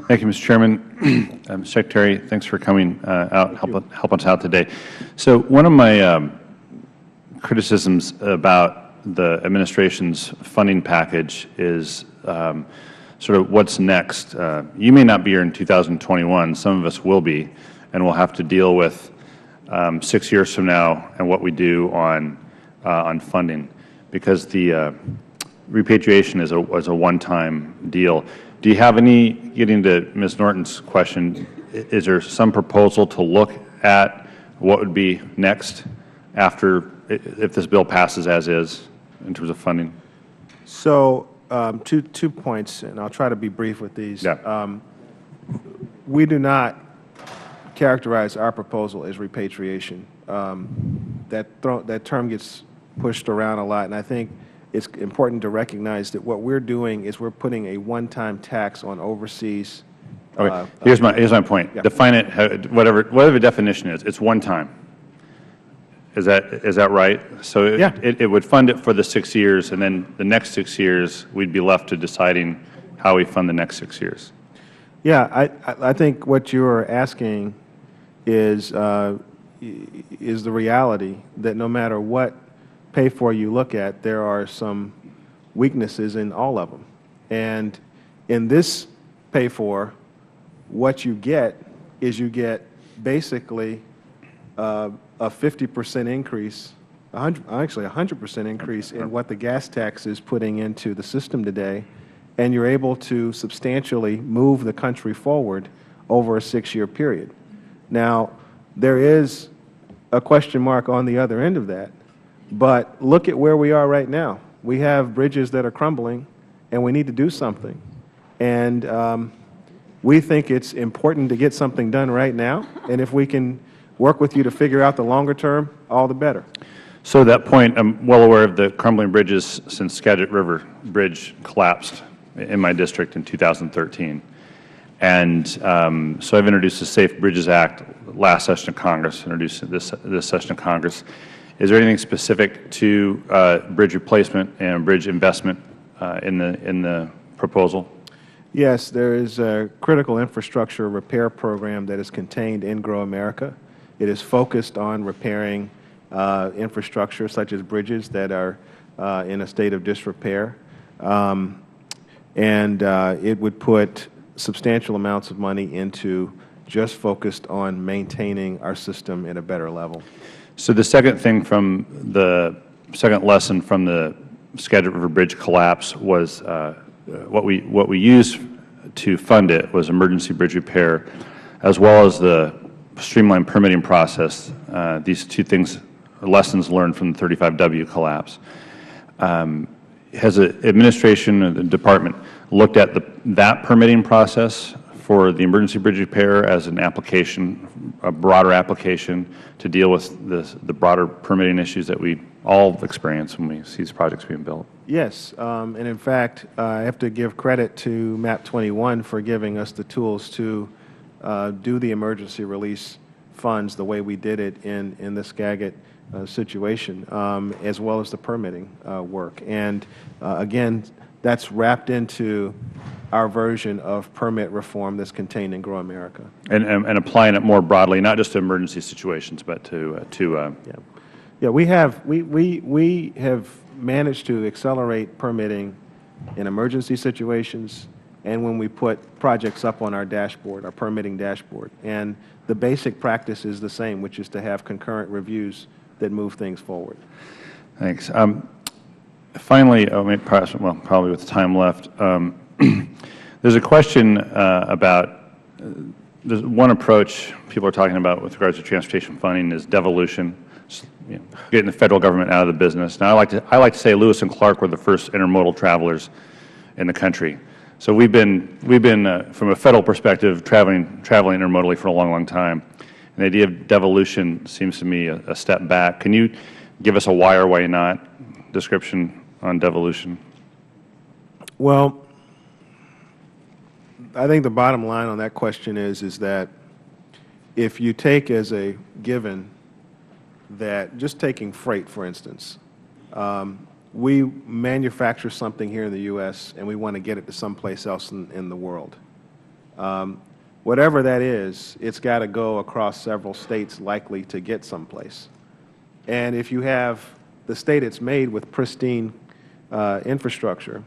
Thank you, Mr. Chairman. Secretary, thanks for coming out, help us out today. So one of my criticisms about the administration's funding package is sort of what's next. You may not be here in 2021. Some of us will be, and we'll have to deal with 6 years from now and what we do on funding, because the repatriation is a one-time deal. Do you have any, getting to Ms. Norton's question, is there some proposal to look at what would be next after, if this bill passes as is, in terms of funding? So two points, and I'll try to be brief with these. Yeah. We do not characterize our proposal as repatriation. That term gets pushed around a lot, and I think it's important to recognize that what we're doing is we're putting a one-time tax on overseas. Okay. Here's my point. Yeah. Define it, whatever the definition is. It's one time. Is that right? So yeah. It would fund it for the 6 years, and then the next 6 years we'd be left to deciding how we fund the next 6 years. Yeah, I think what you're asking is the reality that no matter what pay-for you look at, there are some weaknesses in all of them. And in this pay-for, what you get is you get basically a 50% increase, actually a 100% increase in what the gas tax is putting into the system today, and you're able to substantially move the country forward over a 6-year period. Now, there is a question mark on the other end of that, but look at where we are right now. We have bridges that are crumbling, and we need to do something. And we think it's important to get something done right now, and if we can work with you to figure out the longer term, all the better. So at that point, I'm well aware of the crumbling bridges since Skagit River Bridge collapsed in my district in 2013. And so I've introduced the Safe Bridges Act last session of Congress, introduced it this session of Congress. Is there anything specific to bridge replacement and bridge investment in the proposal? Yes, there is a critical infrastructure repair program that is contained in Grow America. It is focused on repairing infrastructure such as bridges that are in a state of disrepair. It would put substantial amounts of money into just focused on maintaining our system at a better level. So the second thing from the second lesson from the Skagit River Bridge collapse was what we used to fund it was emergency bridge repair, as well as the streamlined permitting process. These two things, lessons learned from the 35W collapse. Has the administration or the department looked at that permitting process for the emergency bridge repair as an application, a broader application to deal with the broader permitting issues that we all experience when we see these projects being built? Yes, and in fact, I have to give credit to MAP 21 for giving us the tools to do the emergency release funds the way we did it in the Skagit situation, as well as the permitting work. And again, that's wrapped into our version of permit reform that's contained in Grow America. And applying it more broadly, not just to emergency situations, but to yeah, we have managed to accelerate permitting in emergency situations and when we put projects up on our dashboard, our permitting dashboard. And the basic practice is the same, which is to have concurrent reviews that move things forward. Thanks. Finally, probably with time left, there's a question about there's one approach people are talking about with regards to transportation funding is devolution, getting the federal government out of the business. Now, I like to say Lewis and Clark were the first intermodal travelers in the country. So we've been from a federal perspective traveling intermodally for a long, long time. And the idea of devolution seems to me a step back. Can you give us a why or why not description on devolution? Well, I think the bottom line on that question is that if you take as a given that just taking freight, for instance, we manufacture something here in the U.S. and we want to get it to someplace else in the world. Whatever that is, it's got to go across several states likely to get someplace. And if you have the state it's made with pristine infrastructure,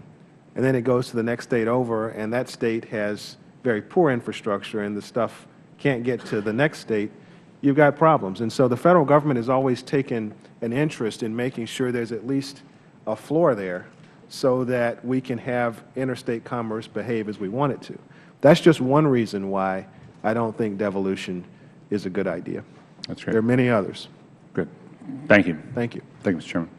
and then it goes to the next state over, and that state has very poor infrastructure, and the stuff can't get to the next state, you've got problems. And so the Federal Government has always taken an interest in making sure there's at least a floor there so that we can have interstate commerce behave as we want it to. That's just one reason why I don't think devolution is a good idea. That's great. There are many others. Good. Thank you. Thank you. Thank you, Mr. Chairman.